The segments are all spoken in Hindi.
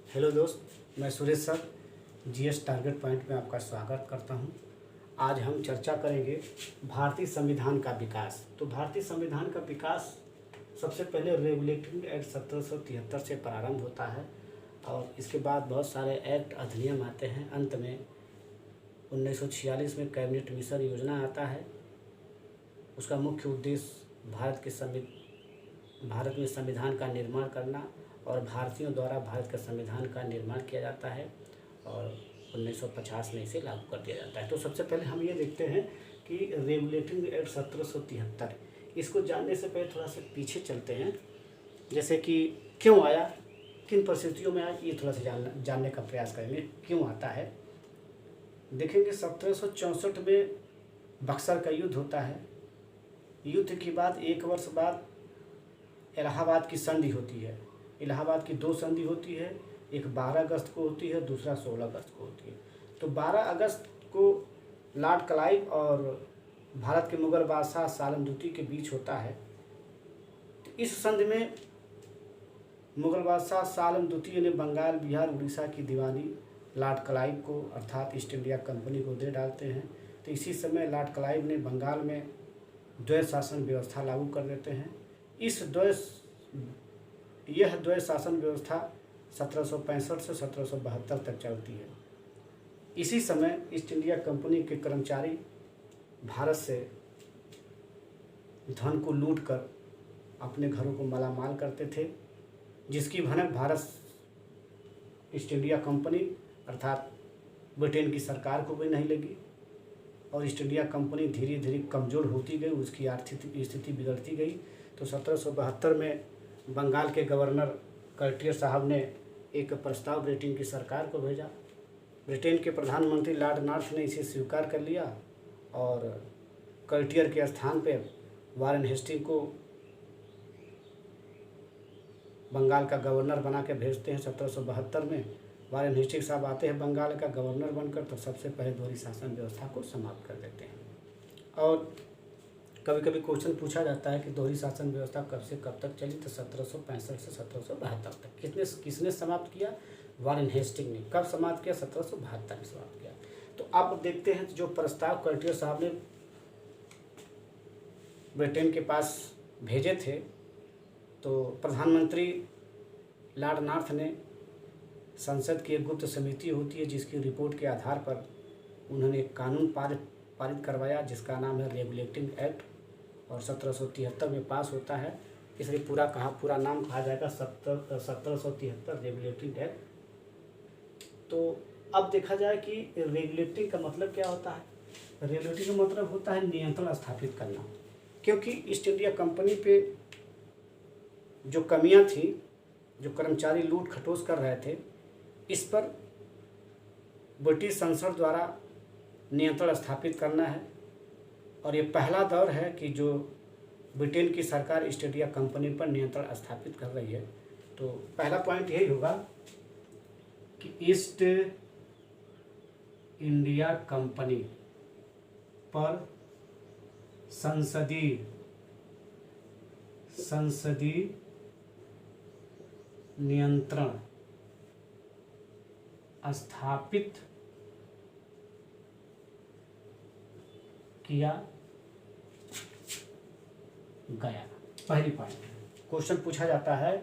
हेलो दोस्त, मैं Suresh sir GS target point में आपका स्वागत करता हूं। आज हम चर्चा करेंगे भारतीय संविधान का विकास। तो भारतीय संविधान का विकास सबसे पहले रेगुलेटिंग एक्ट 1773 से प्रारंभ होता है और इसके बाद बहुत सारे एक्ट अधिनियम आते हैं। अंत में 1946 में कैबिनेट मिशन योजना आता है। उसका मुख्य उद्देश्य भारत में संविधान का निर्माण करना और भारतीयों द्वारा भारत के संविधान का निर्माण किया जाता है और 1950 में इसे लागू कर दिया जाता है। तो सबसे पहले हम ये देखते हैं कि रेगुलेटिंग एक्ट 1773, इसको जानने से पहले थोड़ा सा पीछे चलते हैं। जैसे कि क्यों आया, किन परिस्थितियों में आया, ये थोड़ा सा जानने का प्रयास करेंगे क्यों आता है। देखेंगे 1764 में बक्सर का युद्ध होता है। युद्ध के बाद एक वर्ष बाद इलाहाबाद की संधि होती है। इलाहाबाद की दो संधि होती है, एक 12 अगस्त को होती है, दूसरा 16 अगस्त को होती है। तो 12 अगस्त को लॉर्ड क्लाइव और भारत के मुगल बादशाह सालम द्वितीय के बीच होता है। तो इस संधि में मुगल बादशाह सालम द्वितीय ने बंगाल, बिहार, उड़ीसा की दीवानी लॉर्ड क्लाइव को अर्थात ईस्ट इंडिया कंपनी को दे डालते हैं। तो इसी समय लॉर्ड क्लाइव ने बंगाल में द्वैध शासन व्यवस्था लागू कर देते हैं। यह द्वैध शासन व्यवस्था 1765 से 1772 तक चलती है। इसी समय ईस्ट इंडिया कंपनी के कर्मचारी भारत से धन को लूट कर अपने घरों को मालामाल करते थे, जिसकी भनक भारत ईस्ट इंडिया कंपनी अर्थात ब्रिटेन की सरकार को भी नहीं लगी और ईस्ट इंडिया कंपनी धीरे धीरे कमज़ोर होती गई, उसकी आर्थिक स्थिति बिगड़ती गई। तो 1772 में बंगाल के गवर्नर कर्टियर साहब ने एक प्रस्ताव ब्रिटेन की सरकार को भेजा। ब्रिटेन के प्रधानमंत्री लॉर्ड नॉर्थ ने इसे स्वीकार कर लिया और कर्टियर के स्थान पर वारेन हेस्टिंग को बंगाल का गवर्नर बना के भेजते हैं। 1772 में वारेन हेस्टिंग साहब आते हैं बंगाल का गवर्नर बनकर, तो सबसे पहले दोहरी शासन व्यवस्था को समाप्त कर देते हैं। और कभी कभी क्वेश्चन पूछा जाता है कि दोहरी शासन व्यवस्था कब से कब तक चली, तो 1765 से 1772 तक। किसने समाप्त किया? वारेन हेस्टिंग ने। कब समाप्त किया? 1772 में समाप्त किया। तो अब देखते हैं जो प्रस्ताव कर्टियर साहब ने ब्रिटेन के पास भेजे थे, तो प्रधानमंत्री लॉर्ड नॉर्थ ने संसद की एक गुप्त समिति होती है जिसकी रिपोर्ट के आधार पर उन्होंने एक कानून पारित करवाया जिसका नाम है रेगुलेटिंग एक्ट और 1773 में पास होता है। इसलिए पूरा नाम कहा जाएगा 1773 रेगुलेटिंग एक्ट। तो अब देखा जाए कि रेगुलेटिंग का मतलब क्या होता है। रेगुलेटिंग का मतलब होता है नियंत्रण स्थापित करना, क्योंकि ईस्ट इंडिया कंपनी पे जो कमियां थी, जो कर्मचारी लूट खटोस कर रहे थे, इस पर ब्रिटिश संसद द्वारा नियंत्रण स्थापित करना है। और ये पहला दौर है कि जो ब्रिटेन की सरकार ईस्ट इंडिया कंपनी पर नियंत्रण स्थापित कर रही है। तो पहला पॉइंट यही होगा कि ईस्ट इंडिया कंपनी पर संसदीय नियंत्रण स्थापित किया गया। पहली पॉइंट क्वेश्चन पूछा जाता है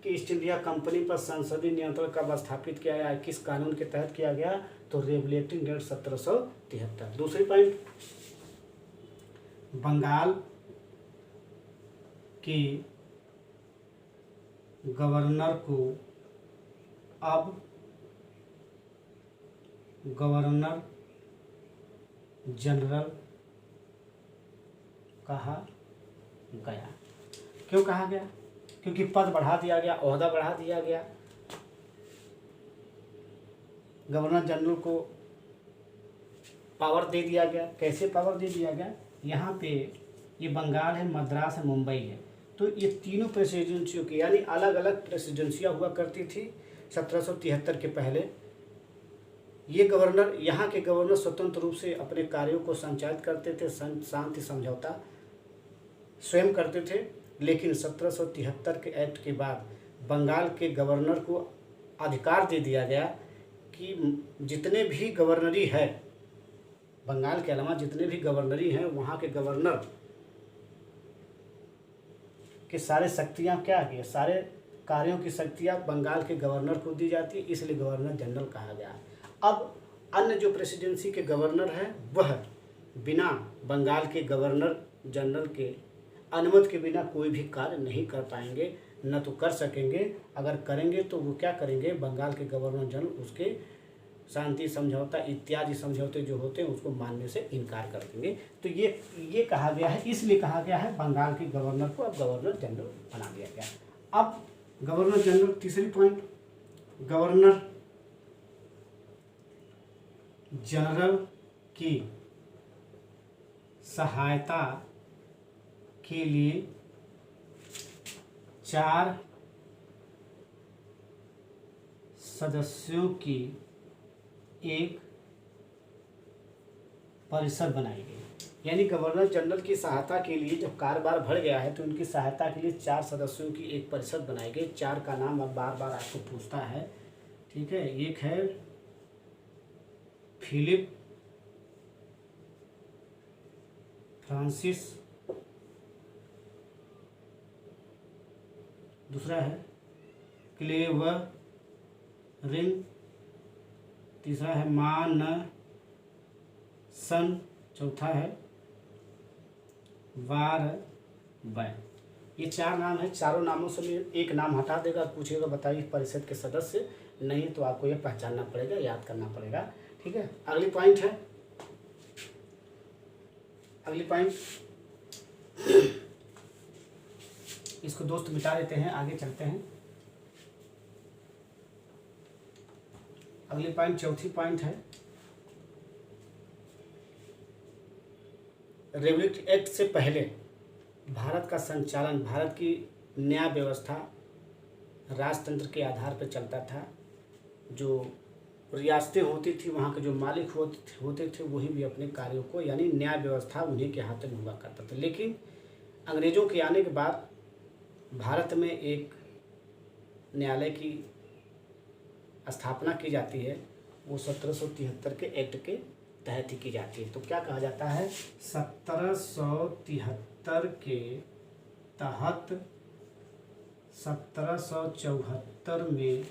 कि ईस्ट इंडिया कंपनी पर संसदीय नियंत्रण कब स्थापित किया गया, किस कानून के तहत किया गया, तो रेगुलेटिंग एक्ट 1773। दूसरी पॉइंट, बंगाल के गवर्नर को अब गवर्नर जनरल कहा गया। क्यों कहा गया? क्योंकि पद बढ़ा दिया गया, ओहदा बढ़ा दिया गया। गवर्नर जनरल को पावर दे दिया गया। कैसे पावर दे दिया गया? यहाँ पे ये बंगाल है, मद्रास है, मुंबई है, तो ये तीनों प्रेसिडेंसियों की यानी अलग अलग प्रेसिडेंसियाँ हुआ करती थी 1773 के पहले। ये गवर्नर, यहाँ के गवर्नर स्वतंत्र रूप से अपने कार्यों को संचालित करते थे, शांति समझौता स्वयं करते थे। लेकिन 1773 के एक्ट के बाद बंगाल के गवर्नर को अधिकार दे दिया गया कि जितने भी गवर्नरी है, बंगाल के अलावा जितने भी गवर्नरी हैं, वहाँ के गवर्नर के सारे शक्तियाँ क्या है, सारे कार्यों की शक्तियाँ बंगाल के गवर्नर को दी जाती है, इसलिए गवर्नर जनरल कहा गया। अब अन्य जो प्रेसिडेंसी के गवर्नर हैं वह बिना बंगाल के गवर्नर जनरल के अनुमति के बिना कोई भी कार्य नहीं कर पाएंगे, न तो कर सकेंगे। अगर करेंगे तो वो क्या करेंगे, बंगाल के गवर्नर जनरल उसके शांति समझौता इत्यादि समझौते जो होते हैं उसको मानने से इनकार कर देंगे। तो ये कहा गया है, इसलिए कहा गया है बंगाल के गवर्नर को अब गवर्नर जनरल बना दिया गया। अब गवर्नर जनरल, तीसरी पॉइंट, गवर्नर जनरल की सहायता के लिए 4 सदस्यों की एक परिषद बनाई गई। यानी गवर्नर जनरल की सहायता के लिए जब कारोबार बढ़ गया है तो उनकी सहायता के लिए 4 सदस्यों की एक परिषद बनाई गई। 4 का नाम अब बार बार आपको पूछता है, ठीक है। एक है फिलिप फ्रांसिस, दूसरा है क्लेवर रिंग, तीसरा है मान सन, चौथा है वार बैन। ये 4 नाम है। चारों नामों से एक नाम हटा देगा, पूछेगा बताइए परिषद के सदस्य, नहीं तो आपको ये पहचानना पड़ेगा, याद करना पड़ेगा, ठीक है। अगली पॉइंट है, अगली पॉइंट, इसको दोस्त मिटा देते हैं, आगे चलते हैं। अगली पॉइंट, चौथी पॉइंट है रेगुलेटरी एक्ट से पहले भारत का संचालन, भारत की न्याय व्यवस्था राजतंत्र के आधार पर चलता था। जो रियासतें होती थी वहाँ के जो मालिक होते थे वही भी अपने कार्यों को, यानी न्याय व्यवस्था उन्हीं के हाथ में हुआ करता था। लेकिन अंग्रेज़ों के आने के बाद भारत में एक न्यायालय की स्थापना की जाती है, वो 1773 के एक्ट के तहत ही की जाती है। तो क्या कहा जाता है, 1773 के तहत 1774 में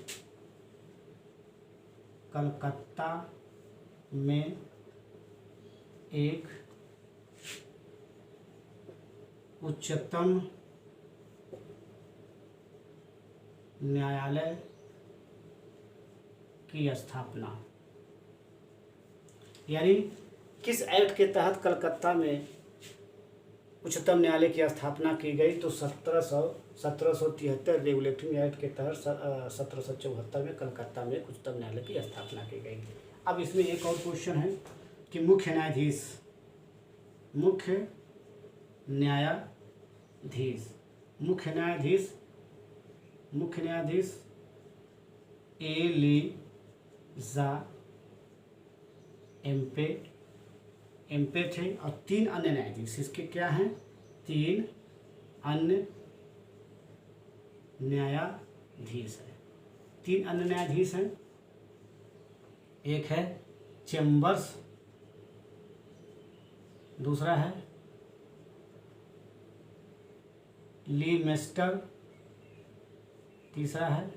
कलकत्ता में एक उच्चतम न्यायालय की स्थापना, यानी किस एक्ट के तहत कलकत्ता में उच्चतम न्यायालय की स्थापना की गई, तो 1773 रेगुलेटरी एक्ट के तहत 1774 में कलकत्ता में उच्चतम न्यायालय की स्थापना की गई। अब इसमें एक और क्वेश्चन है कि मुख्य न्यायाधीश एलिजा एम्पे थे, और 3 अन्य न्यायाधीश, इसके क्या हैं, 3 अन्य न्यायाधीश हैं। 3 अन्य न्यायाधीश हैं, एक है चेम्बर्स, दूसरा है लीमेस्टर, तीसरा है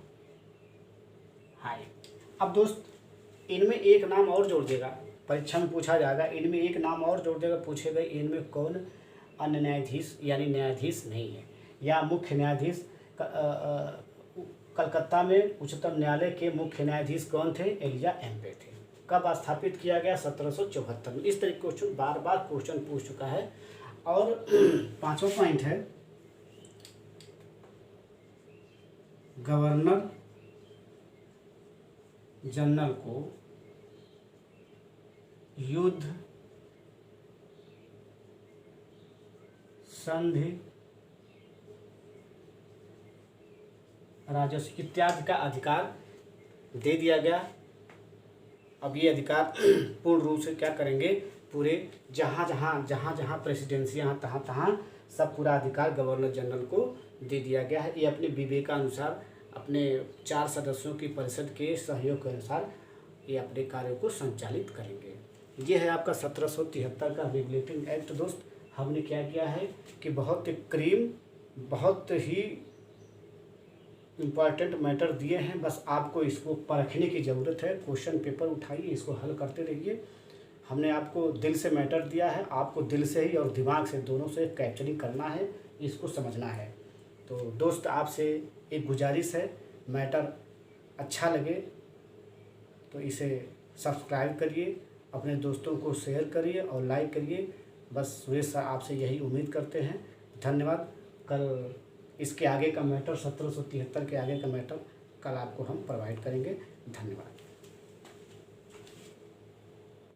हाई। अब दोस्त इनमें एक नाम और जोड़ देगा, परीक्षा में पूछा जाएगा, इनमें एक नाम और जोड़ देगा, पूछेगा इनमें कौन अन्य न्यायाधीश यानी न्यायाधीश नहीं है, या मुख्य न्यायाधीश कलकत्ता में उच्चतम न्यायालय के मुख्य न्यायाधीश कौन थे, एलिजा एम्पे थे। कब स्थापित किया गया, 1774 में। इस तरह के क्वेश्चन बार बार क्वेश्चन पूछ चुका है। और 5वां पॉइंट है गवर्नर जनरल को युद्ध, संधि, राजस्व इत्यादि का अधिकार दे दिया गया। अब ये अधिकार पूर्ण रूप से क्या करेंगे, पूरे जहाँ प्रेसिडेंसियाँ तहाँ सब पूरा अधिकार गवर्नर जनरल को दे दिया गया है। ये अपने विवेकानुसार अपने 4 सदस्यों की परिषद के सहयोग के अनुसार ये अपने कार्यों को संचालित करेंगे। ये है आपका 1773 का रेगुलेटिंग एक्ट। दोस्त हमने क्या किया है कि बहुत ही इम्पॉर्टेंट मैटर दिए हैं, बस आपको इसको परखने की ज़रूरत है। क्वेश्चन पेपर उठाइए, इसको हल करते रहिए। हमने आपको दिल से मैटर दिया है, आपको दिल से ही और दिमाग से, दोनों से कैप्चरिंग करना है, इसको समझना है। तो दोस्त आपसे एक गुजारिश है, मैटर अच्छा लगे तो इसे सब्सक्राइब करिए, अपने दोस्तों को शेयर करिए और लाइक करिए। बस सुरेश सर आपसे यही उम्मीद करते हैं। धन्यवाद। कल इसके आगे का मैटर 1773 के आगे का मैटर कल आपको हम प्रोवाइड करेंगे। धन्यवाद।